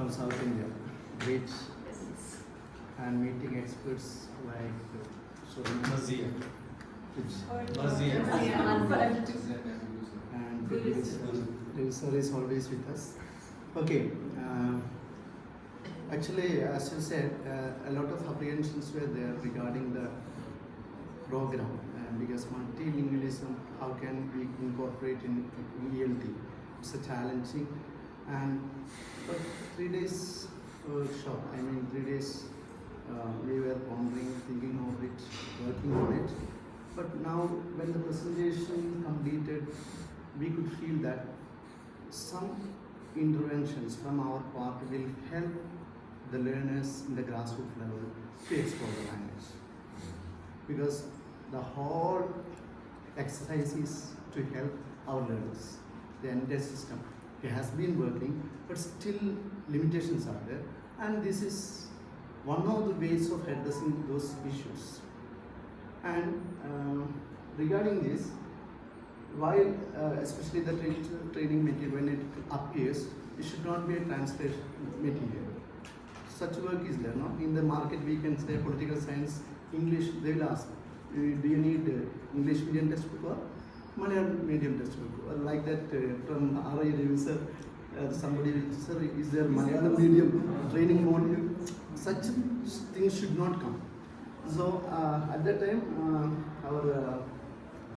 from South India, which and meeting experts like Mazia. And Revisor is always with us. Okay. Actually, as you said, a lot of apprehensions were there regarding the program, because multilingualism, how can we incorporate in ELT? It's a challenging, and but 3 days workshop, 3 days we were pondering, thinking of it, working on it. But now when the presentation completed, we could feel that some interventions from our part will help the learners in the grassroots level to explore the language. Because the whole exercise is to help our learners. The entire system, it has been working, but still limitations are there. And this is one of the ways of addressing those issues. And regarding this, while especially the training material, when it appears, it should not be a translation material. Such work is there, no? In the market, we can say political science, English, they will ask, do you need English medium textbook or Malayalam medium textbook? Or like that from RI Revisor, somebody will say, sir, is there Malayalam medium training module? Such things should not come. So at that time, our